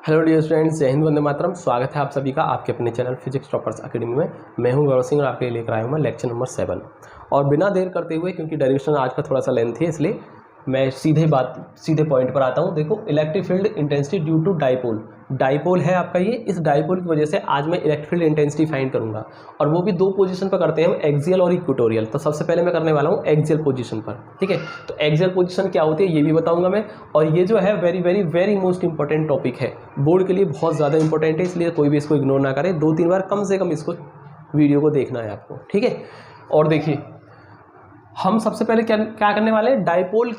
Hello dear students, जय हिंद, वंदे मातरम। स्वागत है आप सभी का आपके अपने चैनल फिजिक्स टॉपर्स अकेडमी में। मैं हूं गौरव सिंह और आपके लिए लेकर आया हूं मैं लेक्चर नंबर 7। और बिना देर करते हुए, क्योंकि डेरिवेशन आज का थोड़ा सा लेंथ है, इसलिए मैं सीधे पॉइंट पर आता हूं। देखो, electric field intensity due to dipole है आपका ये। इस डाइपोल की वजह से आज मैं इलेक्ट्रिक फील्ड इंटेंसिटी फाइंड करूंगा, और वो भी दो पोजीशन पर करते हैं हम, एक्सियल और इक्वेटोरियल। तो सबसे पहले मैं करने वाला हूँ एक्सियल पोजीशन पर, ठीक है। तो एक्सियल पोजीशन क्या होती है ये भी बताऊंगा मैं। और ये जो है very very very most important topic है, बोर्ड के लिए बहुत ज़्यादा इंपॉर्टेंट है, इसलिए कोई भी इसको इग्नोर ना करे। 2-3 बार कम से कम इसको वीडियो को देखना है आपको, ठीक है। और देखिए, हम सबसे पहले क्या करने वाले हैं, डाइपोल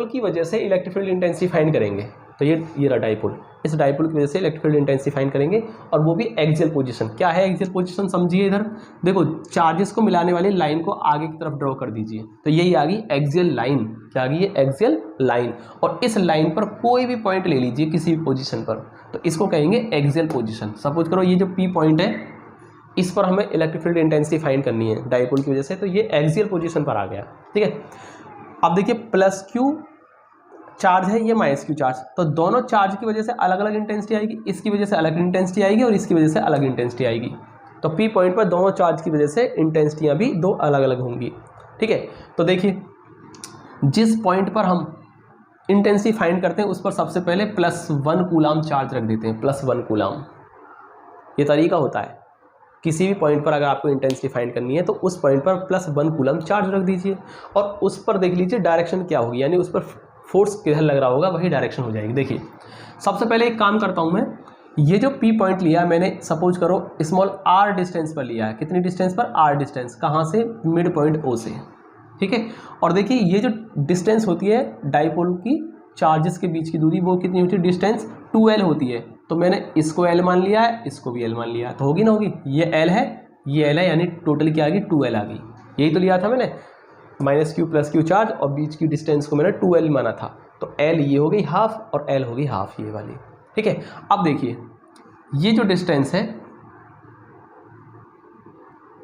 की वजह से इलेक्ट्रिक फील्ड इंटेंसिटी फाइंड करेंगे। तो ये रहा डाइपोल, इस डाइपोल की वजह से इलेक्ट्रिक फील्ड इंटेंसिटी फाइंड करेंगे, और वो भी एक्सियल पोजीशन। क्या है एक्सियल पोजीशन, समझिए। इधर देखो, चार्जेस को मिलाने वाली लाइन को आगे की तरफ ड्रॉ कर दीजिए, तो यही आ गई एक्सियल लाइन। क्या आ गई, ये एक्सियल लाइन। और इस लाइन पर कोई भी पॉइंट ले लीजिए किसी भी पोजीशन पर, तो इसको कहेंगे एक्सियल पोजीशन। सपोज करो ये जो पी पॉइंट है, इस पर हमें इलेक्ट्रिक फील्ड इंटेंसिटी फाइंड करनी है डाइपोल की वजह से, तो ये एक्सियल पोजीशन पर आ गया, ठीक है। अब देखिए, प्लस क्यू चार्ज है, ये माइनस क्यू चार्ज, तो दोनों चार्ज की वजह से अलग अलग इंटेंसिटी आएगी। इसकी वजह से अलग इंटेंसिटी आएगी और इसकी वजह से अलग इंटेंसिटी आएगी। तो पी पॉइंट पर दोनों चार्ज की वजह से इंटेंसिटियां भी दो अलग अलग होंगी, ठीक है। तो देखिए, जिस पॉइंट पर हम इंटेंसिटी फाइंड करते हैं उस पर सबसे पहले +1 कूलाम चार्ज रख देते हैं, +1 कूलाम। ये तरीका होता है, किसी भी पॉइंट पर अगर आपको इंटेंसिटी फाइंड करनी है तो उस पॉइंट पर +1 कूलम चार्ज रख दीजिए, और उस पर देख लीजिए डायरेक्शन क्या होगी, यानी उस पर फोर्स किधर लग रहा होगा वही डायरेक्शन हो जाएगी। देखिए, सबसे पहले एक काम करता हूं मैं, ये जो पी पॉइंट लिया मैंने, सपोज करो स्मॉल r डिस्टेंस पर लिया है। कितनी डिस्टेंस पर, r डिस्टेंस। कहाँ से, मिड पॉइंट O से, ठीक है। और देखिए, ये जो डिस्टेंस होती है डाइपोल की चार्जेस के बीच की दूरी, वो कितनी होती है, डिस्टेंस 2l होती है। तो मैंने इसको l मान लिया है, इसको भी l मान लिया है, तो होगी ना होगी। ये l है, ये l है, यानी टोटल क्या आ गई, 2l आ गई। यही तो लिया था मैंने, -q +q चार्ज, और बीच की डिस्टेंस को मैंने 2l माना था। तो l ये हो गई हाफ और l हो गई हाफ, ये वाली, ठीक है। अब देखिए, ये जो डिस्टेंस है,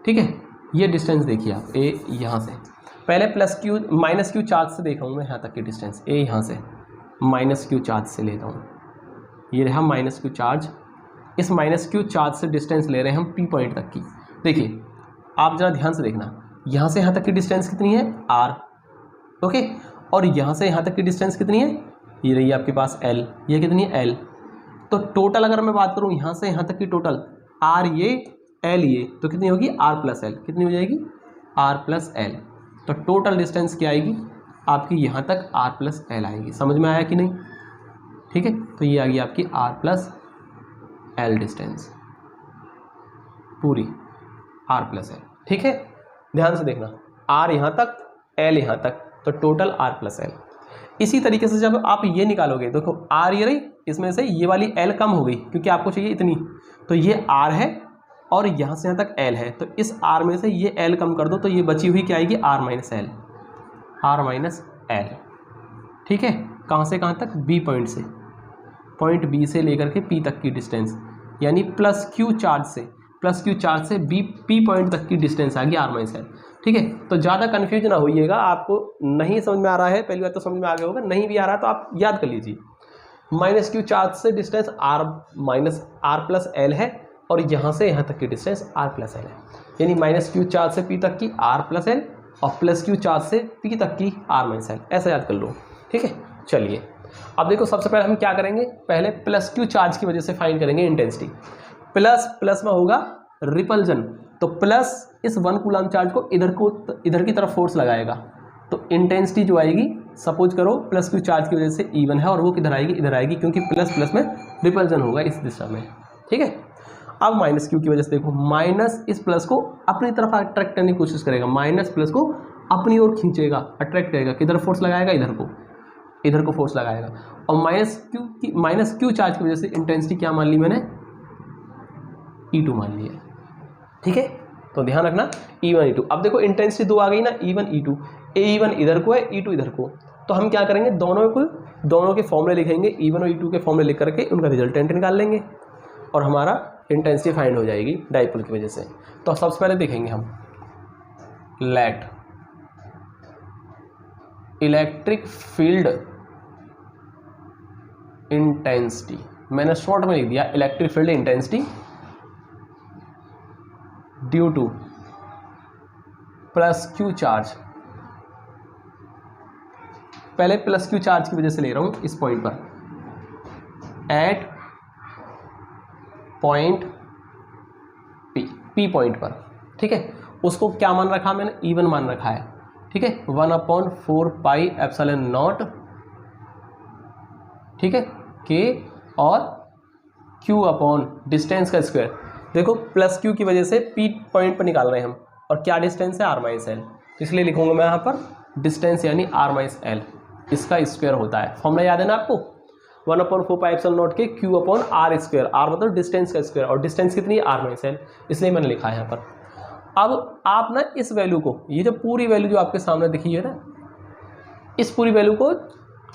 ठीक है, ये डिस्टेंस देखिए आप, a यहाँ से, पहले -q चार्ज से देखा हूँ मैं यहाँ तक की डिस्टेंस, a यहाँ से -q चार्ज से लेता हूँ, ये रहा -q चार्ज। इस -q चार्ज से डिस्टेंस ले रहे हैं हम p पॉइंट तक की। देखिए, आप जरा ध्यान से देखना, यहाँ से यहाँ तक की डिस्टेंस कितनी है, r, ओके। और यहाँ से यहाँ तक की डिस्टेंस कितनी है, ये रही आपके पास l, ये कितनी है, l। तो टोटल अगर मैं बात करूँ यहाँ से यहाँ तक की टोटल, r ये, l ये, तो कितनी होगी, r + l, कितनी हो जाएगी, r + l। तो टोटल डिस्टेंस क्या आएगी आपकी, यहाँ तक r + l आएगी। समझ में आया कि नहीं, ठीक है। तो ये आ गई आपकी r + l डिस्टेंस, पूरी r + l, ठीक है। ध्यान से देखना, r यहाँ तक, l यहाँ तक, तो टोटल r + l। इसी तरीके से जब आप ये निकालोगे, देखो r ये रही, इसमें से ये वाली l कम हो गई क्योंकि आपको चाहिए इतनी, तो ये r है और यहाँ से यहाँ तक l है, तो इस r में से ये l कम कर दो, तो ये बची हुई क्या आएगी, r - l, ठीक है। कहाँ से कहाँ तक, b पॉइंट से, पॉइंट B से लेकर के P तक की डिस्टेंस, यानी +q चार्ज से P पॉइंट तक की डिस्टेंस आ गई r - l, ठीक है। तो ज़्यादा कन्फ्यूज ना होइएगा, आपको नहीं समझ में आ रहा है, पहली बार तो समझ में आ गया होगा, नहीं भी आ रहा तो आप याद कर लीजिए। -q चार्ज से डिस्टेंस r + l है, और यहाँ से यहाँ तक की डिस्टेंस r + l है, यानी -q चार्ज से P तक की r + l, और +q चार्ज से P तक की r - l, ऐसा याद कर लो, ठीक है। चलिए, अब देखो, सबसे पहले हम क्या करेंगे, पहले +q चार्ज की वजह से फाइंड करेंगे इंटेंसिटी। प्लस में होगा रिपल्जन, तो प्लस इस 1 कूलम चार्ज को इधर की तरफ फोर्स लगाएगा, तो इंटेंसिटी जो आएगी, सपोज करो +q चार्ज की वजह से E1 है, और वो किधर आएगी, इधर आएगी, क्योंकि प्लस में रिपल्जन होगा इस दिशा में, ठीक है। अब -q की वजह से देखो, माइनस इस प्लस को अपनी तरफ अट्रैक्ट करने की कोशिश करेगा, माइनस प्लस को अपनी ओर खींचेगा, अट्रैक्ट करेगा, किधर फोर्स लगाएगा, इधर को फोर्स लगाएगा। और -q चार्ज की वजह से इंटेंसिटी क्या मान ली मैंने, E2 मान लिया, ठीक है। तो ध्यान रखना, E1 E2। अब देखो, इंटेंसिटी दो आ गई ना, E1 E2, E1 इधर को है, E2 इधर को, तो हम क्या करेंगे, दोनों के फॉर्मूले लिखेंगे, E1 और E2 के फॉर्मूले लिख करके उनका रिजल्टेंट निकाल लेंगे, और हमारा इंटेंसिटी फाइंड हो जाएगी डाइपोल की वजह से। तो सबसे पहले देखेंगे हम, लेट इलेक्ट्रिक फील्ड इंटेंसिटी, मैंने शॉर्ट में लिख दिया electric field intensity due two plus Q charge. पहले प्लस क्यू चार्ज की वजह से ले रहा हूं इस पॉइंट पर, एट पॉइंट पी पॉइंट पर, ठीक है। उसको क्या मान रखा मैंने, इवन मान रखा है, ठीक है। 1/4 पाई एप्सिलॉन नॉट, ठीक है, के और क्यू अपॉन डिस्टेंस का स्क्वायर। देखो प्लस क्यू की वजह से पी पॉइंट पर निकाल रहे हैं हम, और क्या डिस्टेंस है आर माइनस एल, तो इसलिए लिखूंगा मैं यहाँ पर डिस्टेंस यानी आर माइनस एल, इसका स्क्वायर होता है। फॉर्मूला याद है ना आपको, 1/4 पाई एप्सिलॉन नॉट के Q upon R square, R मतलब डिस्टेंस का स्क्वायर, और डिस्टेंस कितनी है आर माइनस एल, इसलिए मैंने लिखा है यहाँ पर। अब आप ना इस वैल्यू को, ये जो पूरी वैल्यू जो आपके सामने दिखी है ना, इस पूरी वैल्यू को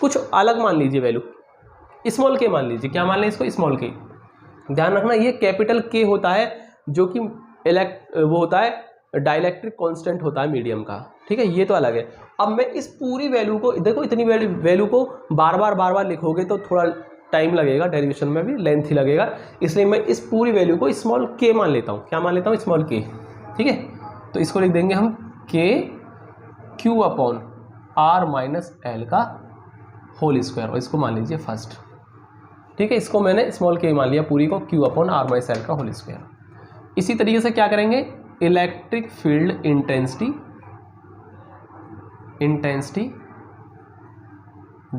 कुछ अलग मान लीजिए, वैल्यू स्मॉल के मान लीजिए। क्या मान लें इसको, स्मॉल के। ध्यान रखना ये कैपिटल के होता है जो कि वो होता है डाइलेक्ट्रिक कांस्टेंट होता है मीडियम का, ठीक है, ये तो अलग है। अब मैं इस पूरी वैल्यू को, देखो इतनी वैल्यू को बार बार लिखोगे तो थोड़ा टाइम लगेगा, डेरिवेशन में भी लेंथ ही लगेगा, इसलिए मैं इस पूरी वैल्यू को स्मॉल के मान लेता हूँ। क्या मान लेता हूँ, स्मॉल के, ठीक है। तो इसको लिख देंगे हम के Q upon R minus L का होल स्क्वायर, और इसको मान लीजिए फर्स्ट, ठीक है। इसको मैंने स्मॉल के मान लिया पूरी को, Q upon R minus L का होल स्क्वायर। इसी तरीके से क्या करेंगे, electric field intensity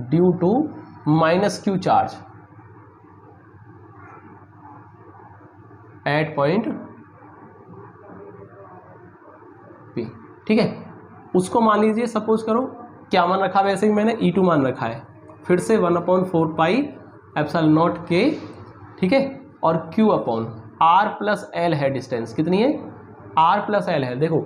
due to minus Q charge at point P, ठीक है। उसको मान लीजिए, सपोज करो क्या मान रखा है, वैसे ही मैंने E2 मान रखा है, फिर से 1/4 पाई एप्सिलॉन नॉट के, ठीक है, और Q upon R plus L है, डिस्टेंस कितनी है, R प्लस एल है। देखो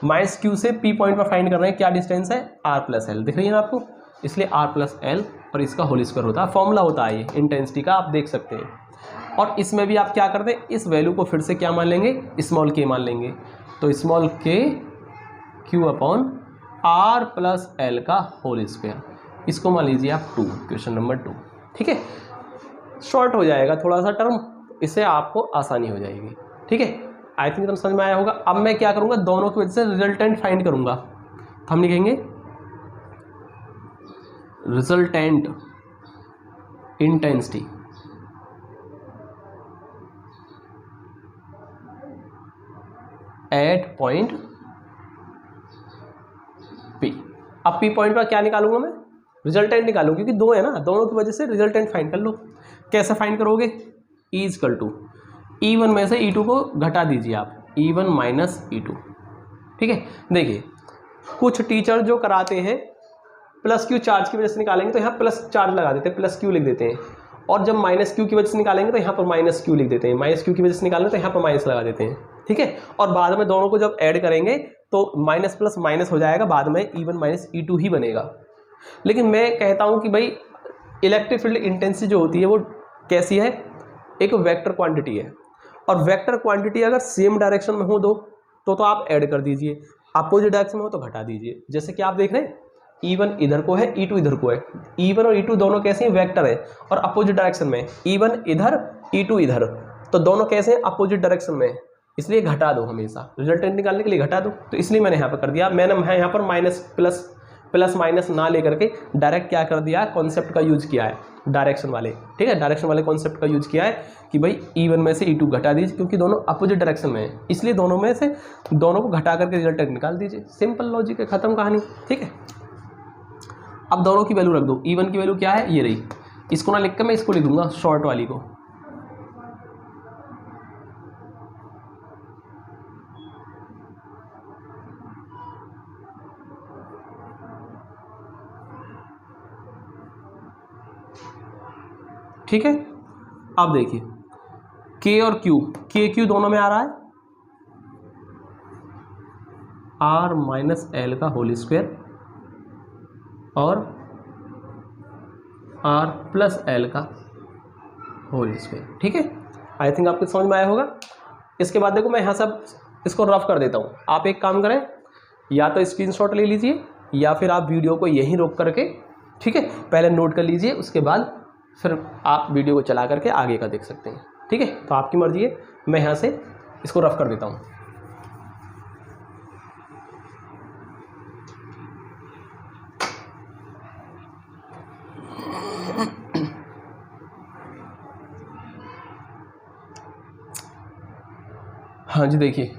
माइनस क्यू से P पॉइंट पर फाइंड कर रहे हैं, क्या डिस्टेंस है, R प्लस एल, दिख रही है ना आपको, इसलिए R प्लस एल और इसका होल स्क्वायर होता है। फॉर्मूला होता है ये इंटेंसिटी का, आप देख सकते हैं। और इसमें भी आप क्या करते हैं, इस वैल्यू को फिर से क्या मान लेंगे, स्मॉल के मान लेंगे, तो स्मॉल के Q upon R plus L का होल स्क्वायर, इसको मान लीजिए आप 2, क्वेश्चन नंबर 2, ठीक है। शॉर्ट हो जाएगा थोड़ा सा टर्म, इससे आपको आसानी हो जाएगी, ठीक है। आई थिंक समझ में आया होगा। अब मैं क्या करूँगा, दोनों की वजह से रिजल्टेंट फाइंड करूँगा, तो हम लिखेंगे resultant intensity at point P. अब पी पॉइंट पर क्या निकालूंगा मैं, रिजल्टेंट निकालूंगा, क्योंकि दो है ना, दोनों की वजह से रिजल्टेंट फाइंड कर लो। कैसे फाइंड करोगे, E इक्वल टू E1 में से E2 को घटा दीजिए आप, E1 माइनस E2, ठीक है। देखिए कुछ टीचर जो कराते हैं प्लस क्यू चार्ज की वजह से निकालेंगे तो यहाँ प्लस चार्ज लगा देते हैं, प्लस क्यू लिख देते हैं, और जब माइनस क्यू की वजह से निकालेंगे तो यहाँ पर माइनस क्यू लिख देते हैं, माइनस क्यू की वजह से निकालेंगे तो यहाँ पर माइनस लगा देते हैं, ठीक है। और बाद में दोनों को जब ऐड करेंगे तो माइनस प्लस माइनस हो जाएगा, बाद में E1 माइनस E2 ही बनेगा। लेकिन मैं कहता हूँ कि भाई इलेक्ट्रिक फील्ड इंटेंसिटी जो होती है वो कैसी है, एक वेक्टर क्वांटिटी है, और वेक्टर क्वांटिटी अगर सेम डायरेक्शन में हो दो तो आप ऐड कर दीजिए, अपोजिट डायरेक्शन में हो तो घटा दीजिए। जैसे कि आप देख रहे हैं E1 इधर को है, E2 इधर को है, E1 और E2 दोनों कैसे हैं, वेक्टर है, और अपोजिट डायरेक्शन में, E1 इधर E2 इधर, तो दोनों कैसे हैं, अपोजिट डायरेक्शन में, इसलिए घटा दो, हमेशा रिजल्टेंट निकालने के लिए घटा दो। तो इसलिए मैंने यहाँ पर कर दिया, मैंने यहाँ पर माइनस प्लस माइनस ना लेकर के डायरेक्ट क्या कर दिया, कॉन्सेप्ट का यूज किया है, डायरेक्शन वाले, ठीक है, डायरेक्शन वाले कॉन्सेप्ट का यूज किया है कि भाई E1 में से E2 घटा दीजिए, क्योंकि दोनों अपोजिट डायरेक्शन में है, इसलिए दोनों में से दोनों को घटा करके रिजल्टेंट निकाल दीजिए। सिंपल लॉजिक है, खत्म कहानी, ठीक है। अब दोनों की वैल्यू रख दो, E1 की वैल्यू क्या है, ये रही, इसको ना लिख कर मैं इसको लिख दूंगा शॉर्ट वाली को, ठीक है। अब देखिए K और Q दोनों में आ रहा है R माइनस एल का होल स्क्वायर और R प्लस एल का होल स्क्वायर, ठीक है। आई थिंक आपको समझ में आया होगा। इसके बाद देखो मैं यहाँ सब इसको रफ कर देता हूँ, आप एक काम करें, या तो स्क्रीनशॉट ले लीजिए या फिर आप वीडियो को यहीं रोक करके, ठीक है, पहले नोट कर लीजिए, उसके बाद फिर आप वीडियो को चला करके आगे का देख सकते हैं। ठीक है, तो आपकी मर्जी है, मैं यहाँ से इसको रफ कर देता हूँ। हाँ जी, देखिए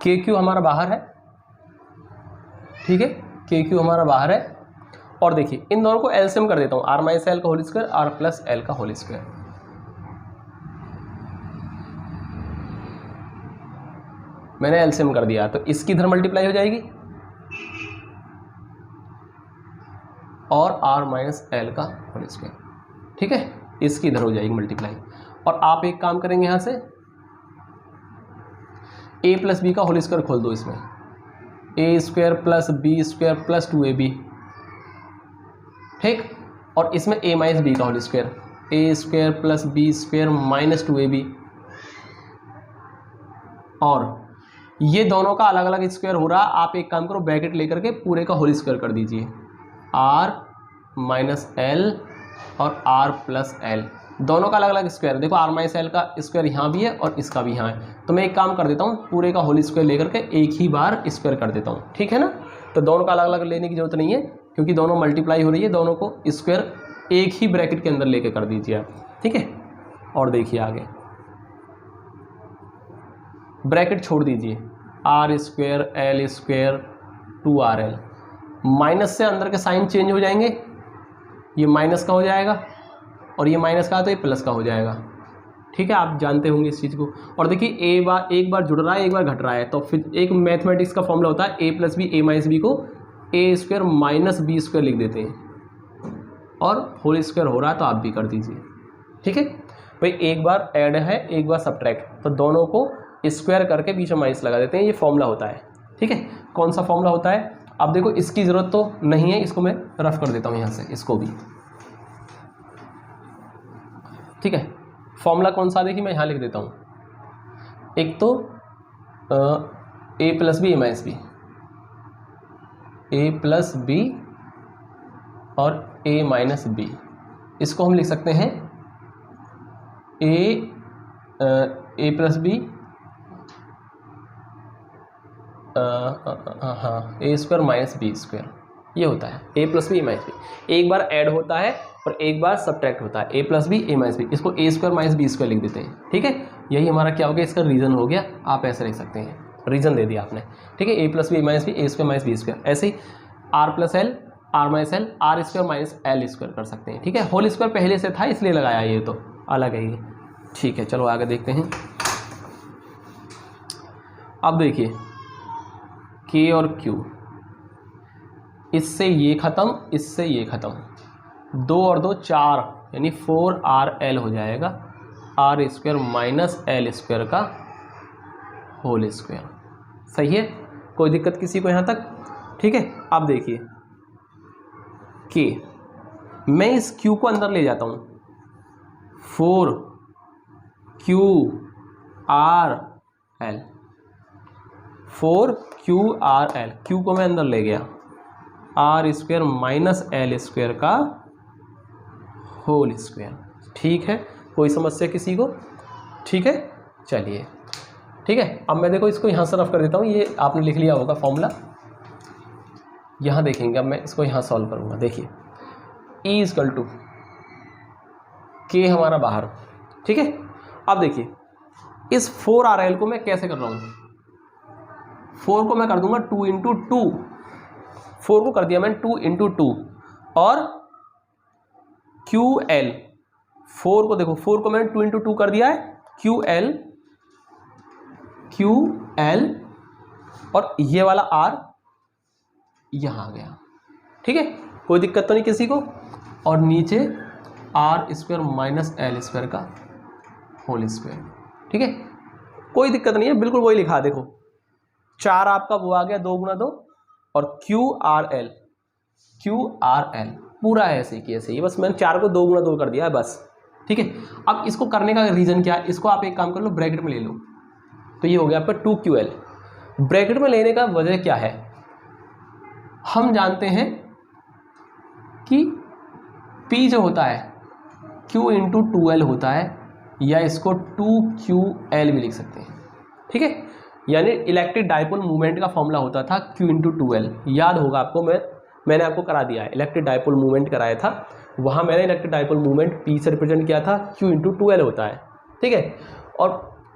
के क्यू हमारा बाहर है, ठीक है, के क्यू हमारा बाहर है। और देखिए इन दोनों को एलसीएम कर देता हूँ, आर माइनस एल का whole square, R plus L का होल स्क्वायर। मैंने एलसीएम कर दिया, तो इसकी इधर मल्टीप्लाई हो जाएगी और आर माइनस एल का होल स्क्वायर, ठीक है, इसकी इधर हो जाएगी मल्टीप्लाई। और आप एक काम करेंगे, यहाँ से ए प्लस बी का होल स्क्वायर खोल दो इसमें, A square plus B square plus 2ab, ठीक, और इसमें ए माइनस बी का whole square, A square plus B square minus 2ab, और ये दोनों का अलग अलग स्क्वायर हो रहा। आप एक काम करो, ब्रैकेट लेकर के पूरे का होल स्क्वायर कर दीजिए, आर माइनस एल और आर प्लस एल, दोनों का अलग अलग स्क्वायर। देखो आर माइनस एल का स्क्वायर यहाँ भी है और इसका भी यहाँ है, तो मैं एक काम कर देता हूँ, पूरे का होल स्क्वायर लेकर के एक ही बार स्क्वायर कर देता हूँ, ठीक है ना। तो दोनों का अलग अलग लेने की जरूरत नहीं है, क्योंकि दोनों मल्टीप्लाई हो रही है, दोनों को स्क्वायर एक ही ब्रैकेट के अंदर लेके कर दीजिए आप, ठीक है। और देखिए आगे ब्रैकेट छोड़ दीजिए, R square L square 2rl, minus से अंदर के साइन चेंज हो जाएंगे, ये माइनस का हो जाएगा और ये माइनस का तो ये प्लस का हो जाएगा, ठीक है, आप जानते होंगे इस चीज़ को। और देखिए एक बार जुड़ रहा है, एक बार घट रहा है, तो फिर एक मैथमेटिक्स का फॉर्मूला होता है A plus B, A minus B को ए स्क्वायर माइनस बी स्क्वायर लिख देते हैं, और होल स्क्वायर हो रहा है तो आप भी कर दीजिए, ठीक है भाई। एक बार ऐड है, एक बार सब्ट्रैक्ट, तो दोनों को स्क्वायर करके बीच में माइनस लगा देते हैं, ये फॉर्मूला होता है, ठीक है। कौन सा फॉर्मूला होता है? अब देखो इसकी ज़रूरत तो नहीं है, इसको मैं रफ कर देता हूँ यहाँ से, इसको भी, ठीक है। फॉर्मूला कौन सा देखिए मैं यहाँ लिख देता हूँ, एक तो ए plus B A minus B, A plus B और ए माइनस बी, इसको हम लिख सकते हैं ए प्लस बी, हाँ, ए स्क्वायर माइनस बी स्क्वायर, ये होता है A plus B A minus B. एक बार ऐड होता है और एक बार सब्ट्रैक्ट होता है, A plus B A minus B, इसको ए स्क्वायर माइनस बी स्क्वायर लिख देते हैं, ठीक है। यही हमारा क्या हो गया, इसका रीज़न हो गया, आप ऐसे लिख सकते हैं, रीज़न दे दिया आपने, ठीक है। A plus B A minus B, A square minus B square, ऐसे ही R plus L, R minus L, R square minus L square कर सकते हैं, ठीक है। होल स्क्वायर पहले से था इसलिए लगाया, ये तो अलग है ये, ठीक है। चलो आगे देखते हैं। अब देखिए के और क्यू, इससे ये ख़त्म, इससे ये ख़त्म, 2 और 2 4, यानी 4rl हो जाएगा, R square minus L square का होल स्क्वायर, सही है। कोई दिक्कत किसी को यहाँ तक, ठीक है। अब देखिए के, मैं इस q को अंदर ले जाता हूँ, 4qrl, 4qrl, q को मैं अंदर ले गया, R square minus L square का होल स्क्वायर, ठीक है। कोई समस्या किसी को, ठीक है, चलिए, ठीक है। अब मैं देखो इसको यहाँ से रफ कर देता हूँ, ये आपने लिख लिया होगा फॉर्मूला, यहाँ देखेंगे। अब मैं इसको यहाँ सॉल्व करूँगा, देखिए E इक्वल टू के हमारा बाहर, ठीक है। अब देखिए इस 4rl को मैं कैसे कर रहा हूँ, 4 को मैं कर दूंगा 2 इंटू 2, 4 को कर दिया मैंने 2 इंटू 2, और QL, 4 को देखो, 4 को मैंने 2 इंटू 2 कर दिया है, QL और ये वाला R यहाँ आ गया, ठीक है। कोई दिक्कत तो नहीं किसी को। और नीचे R square minus L square का होल स्क्वायर, ठीक है, कोई दिक्कत नहीं है, बिल्कुल वही लिखा, देखो 4 आपका वो आ गया 2 गुना 2, और QRL पूरा है ऐसे कि ऐसे ही, बस मैंने 4 को 2 गुना 2 कर दिया है बस, ठीक है। अब इसको करने का रीज़न क्या है, इसको आप एक काम कर लो, ब्रैकेट में ले लो, तो ये हो गया आपका 2QL। ब्रैकेट में लेने का वजह क्या है, हम जानते हैं कि P जो होता है Q इंटू 2L होता है, या इसको 2QL भी लिख सकते हैं, ठीक है। यानी इलेक्ट्रिक डाइपोल मूवमेंट का फॉर्मूला होता था Q इंटू 2L, याद होगा आपको, मैंने आपको करा दिया है, इलेक्ट्रिक डाइपोल मूवमेंट कराया था, वहाँ मैंने इलेक्ट्रिक डाइपोल मूवमेंट P से रिप्रेजेंट किया था, Q इंटू 2L होता है, ठीक है। और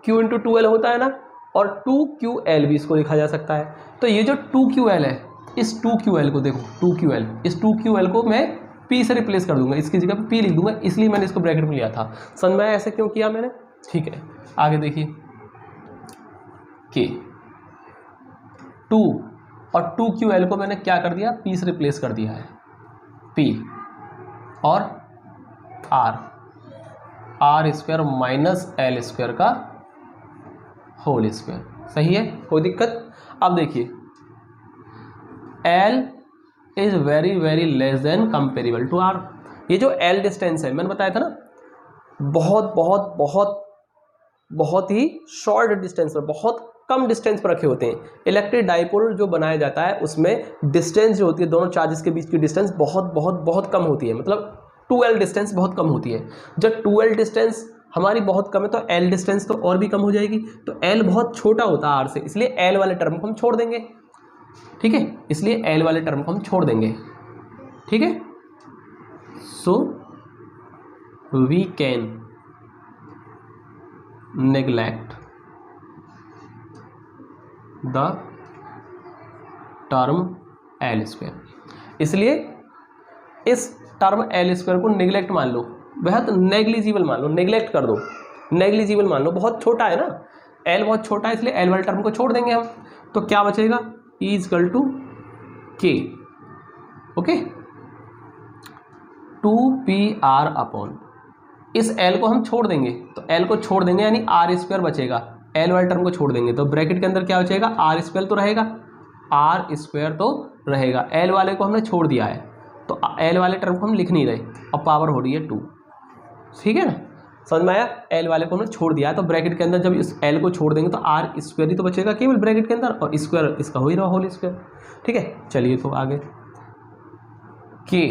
Q इंटू 2L होता है ना, और 2QL भी इसको लिखा जा सकता है। तो ये जो 2QL है, इस 2QL को देखो, 2QL, इस 2QL को मैं P से रिप्लेस कर दूंगा, इसकी जगह पे P लिख दूंगा, इसलिए मैंने इसको ब्रैकेट में लिया था। समझ में आया ऐसे क्यों किया मैंने, ठीक है। आगे देखिए, K 2 और 2QL को मैंने क्या कर दिया, P से रिप्लेस कर दिया है, P और R square minus L square का होल स्क्वायर, सही है, कोई दिक्कत। अब देखिए, L is very very less than comparable to R। ये जो L डिस्टेंस है, मैंने बताया था ना, बहुत बहुत बहुत बहुत ही शॉर्ट डिस्टेंस पर, बहुत कम डिस्टेंस पर रखे होते हैं। इलेक्ट्रिक डाइपोल जो बनाया जाता है उसमें डिस्टेंस जो होती है, दोनों चार्जेस के बीच की डिस्टेंस बहुत बहुत बहुत कम होती है, मतलब 2L डिस्टेंस बहुत कम होती है। जब 2L डिस्टेंस हमारी बहुत कम है तो L डिस्टेंस तो और भी कम हो जाएगी, तो L बहुत छोटा होता है R से, इसलिए L वाले टर्म को हम छोड़ देंगे, ठीक है, इसलिए L वाले टर्म को हम छोड़ देंगे, ठीक है। So we can neglect the term L square, इसलिए इस टर्म L स्क्वायर को नेग्लेक्ट मान लो, बेहद नेग्लिजिबल मान लो, नेग्लेक्ट कर दो, नेग्लिजिबल मान लो, बहुत छोटा है ना, L बहुत छोटा है, इसलिए L वाले टर्म को छोड़ देंगे हम। तो क्या बचेगा, E equal to K, okay, 2PR upon, इस L को हम छोड़ देंगे, तो L को छोड़ देंगे यानी R स्क्वायर बचेगा, L वाले टर्म को छोड़ देंगे तो ब्रैकेट के अंदर क्या बचेगा, R स्क्वायर तो रहेगा, R स्क्वायर तो रहेगा, L वाले को हमने छोड़ दिया है, तो L वाले टर्म को हम लिख नहीं रहे, अब पावर हो रही है 2, ठीक है ना, समझ में आया। L वाले को हमने छोड़ दिया है, तो ब्रैकेट के अंदर जब इस L को छोड़ देंगे तो R स्क्वायर ही तो बचेगा केवल ब्रैकेट के अंदर, और स्क्वायर इसका हो ही रहा होल स्क्वायर, ठीक है। चलिए तो आगे K,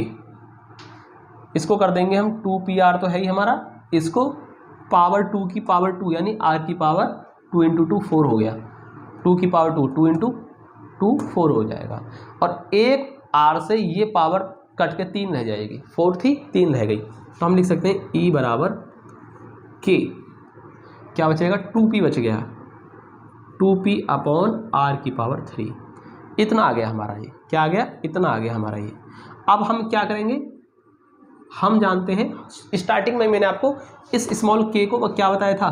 इसको कर देंगे हम 2PR तो है ही हमारा, इसको पावर 2 की पावर 2 यानी R की पावर 2 इंटू 2 4 हो गया, 2 की पावर 2, 2 इंटू 2 4 हो जाएगा, और एक R से ये पावर कट के 3 रह जाएगी, 4 थी 3 रह गई, तो हम लिख सकते हैं E बराबर K, क्या बचेगा, 2P बच गया, 2P अपॉन R की पावर 3, इतना आ गया हमारा ये, क्या आ गया, इतना आ गया हमारा ये। अब हम क्या करेंगे, हम जानते हैं स्टार्टिंग में मैंने आपको इस स्मॉल k को क्या बताया था,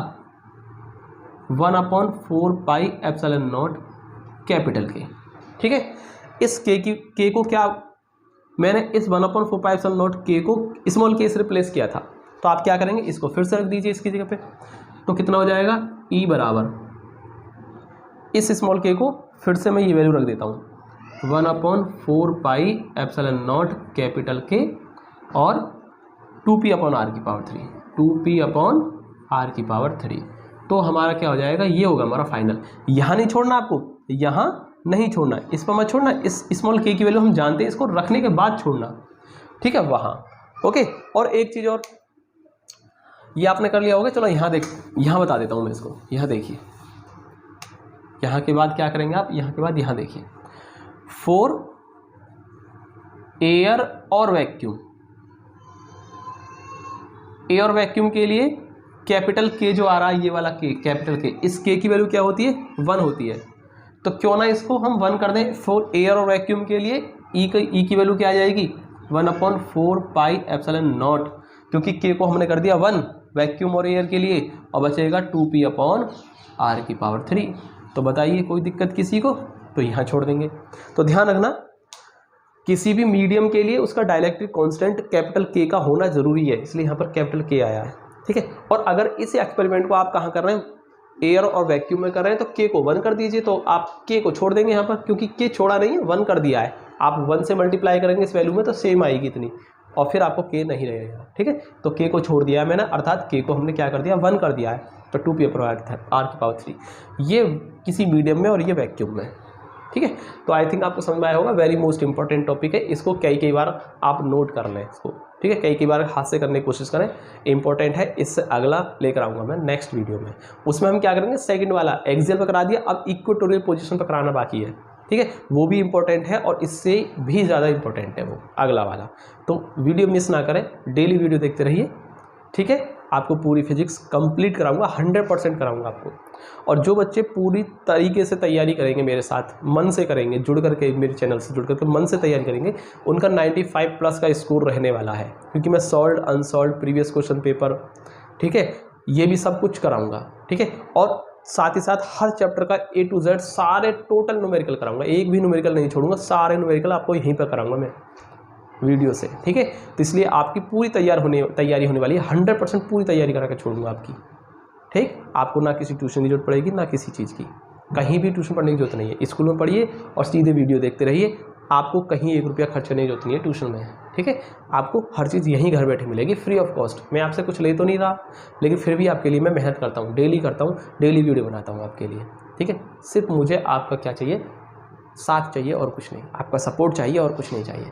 1/4 pi epsilon not capital K, ठीक है। इस k को क्या मैंने इस 1/4 पाई एप्सिलॉन नॉट k को स्मॉल k से रिप्लेस किया था, तो आप क्या करेंगे, इसको फिर से रख दीजिए इसकी जगह पे, तो कितना हो जाएगा, E बराबर, इस स्मॉल k को फिर से मैं ये वैल्यू रख देता हूँ, 1/4 pi epsilon not capital K और 2P अपॉन R की पावर 3, 2P अपॉन R की पावर 3, तो हमारा क्या हो जाएगा, ये होगा हमारा फाइनल। यहाँ नहीं छोड़ना आपको, यहाँ नहीं छोड़ना, इस पर मत छोड़ना, इस स्मॉल k की वैल्यू हम जानते हैं, इसको रखने के बाद छोड़ना, ठीक है, वहाँ, ओके। और एक चीज़ और, ये आपने कर लिया होगा, चलो यहाँ देख, यहाँ बता देता हूँ मैं इसको, यहाँ देखिए, यहाँ के बाद क्या करेंगे आप, यहाँ के बाद यहाँ देखिए, फॉर एयर और वैक्यूम, एयर वैक्यूम के लिए कैपिटल K जो आ रहा है, ये वाला K, कैपिटल K, इस K की वैल्यू क्या होती है, 1 होती है, तो क्यों ना इसको हम 1 कर दें। फॉर एयर और वैक्यूम के लिए E की वैल्यू क्या आ जाएगी, 1/4 पाई एप्सिलॉन नॉट, क्योंकि K को हमने कर दिया 1 वैक्यूम और एयर के लिए, और बचेगा 2P अपॉन R की पावर 3। तो बताइए कोई दिक्कत किसी को, तो यहाँ छोड़ देंगे। तो ध्यान रखना, किसी भी मीडियम के लिए उसका डाइलेक्ट्रिक कांस्टेंट कैपिटल K का होना जरूरी है, इसलिए यहाँ पर कैपिटल K आया है, ठीक है। और अगर इस एक्सपेरिमेंट को आप कहाँ कर रहे हैं, एयर और वैक्यूम में कर रहे हैं, तो K को 1 कर दीजिए, तो आप K को छोड़ देंगे यहाँ पर, क्योंकि K छोड़ा नहीं है, 1 कर दिया है, आप 1 से मल्टीप्लाई करेंगे इस वैल्यू में तो सेम आएगी इतनी, और फिर आपको K नहीं रहेगा, ठीक है। तो K को छोड़ दिया है मैंने, अर्थात K को हमने क्या कर दिया, 1 कर दिया है, तो 2P अपॉन R की पावर 3, ये किसी मीडियम में और ये वैक्यूम में, ठीक है। तो आई थिंक आपको समझ में आया होगा, वेरी मोस्ट इंपॉर्टेंट टॉपिक है, इसको कई बार आप नोट कर लें इसको, ठीक है, कई बार हाथ से करने की कोशिश करें, इंपॉर्टेंट है। इससे अगला लेकर आऊँगा मैं नेक्स्ट वीडियो में, उसमें हम क्या करेंगे, सेकंड वाला एक्सियल पर करा दिया, अब इक्वेटोरियल पोजीशन पर कराना बाकी है, ठीक है, वो भी इंपॉर्टेंट है और इससे भी ज़्यादा इंपॉर्टेंट है वो अगला वाला। तो वीडियो मिस ना करें, डेली वीडियो देखते रहिए, ठीक है। आपको पूरी फिजिक्स कंप्लीट कराऊंगा, 100% कराऊंगा आपको। और जो बच्चे पूरी तरीके से तैयारी करेंगे मेरे साथ, मन से करेंगे, जुड़ करके मेरे चैनल से जुड़ करके मन से तैयारी करेंगे, उनका 95+ का स्कोर रहने वाला है, क्योंकि मैं solve unsolved previous question paper, ठीक है, ये भी सब कुछ कराऊंगा, ठीक है। और साथ ही साथ हर चैप्टर का A to Z सारे टोटल न्यूमेरिकल कराऊंगा, एक भी न्यूमेरिकल नहीं छोड़ूंगा, सारे न्यूमेरिकल आपको यहीं पर कराऊंगा मैं वीडियो से, ठीक है। तो इसलिए आपकी पूरी तैयारी होने वाली है, 100% पूरी तैयारी करा के छोड़ूंगा आपकी, ठीक। आपको ना किसी ट्यूशन की जरूरत पड़ेगी, ना किसी चीज़ की, कहीं भी ट्यूशन पढ़ने की जरूरत नहीं है, स्कूल में पढ़िए और सीधे वीडियो देखते रहिए, आपको कहीं 1 रुपया खर्च करने की जरूरत नहीं है ट्यूशन में, ठीक है। आपको हर चीज़ यहीं घर बैठे मिलेगी, फ्री ऑफ कॉस्ट। मैं आपसे कुछ ले तो नहीं रहा, लेकिन फिर भी आपके लिए मैं मेहनत करता हूँ, डेली करता हूँ, डेली वीडियो बनाता हूँ आपके लिए, ठीक है। सिर्फ मुझे आपका क्या चाहिए, साथ चाहिए और कुछ नहीं, आपका सपोर्ट चाहिए और कुछ नहीं चाहिए।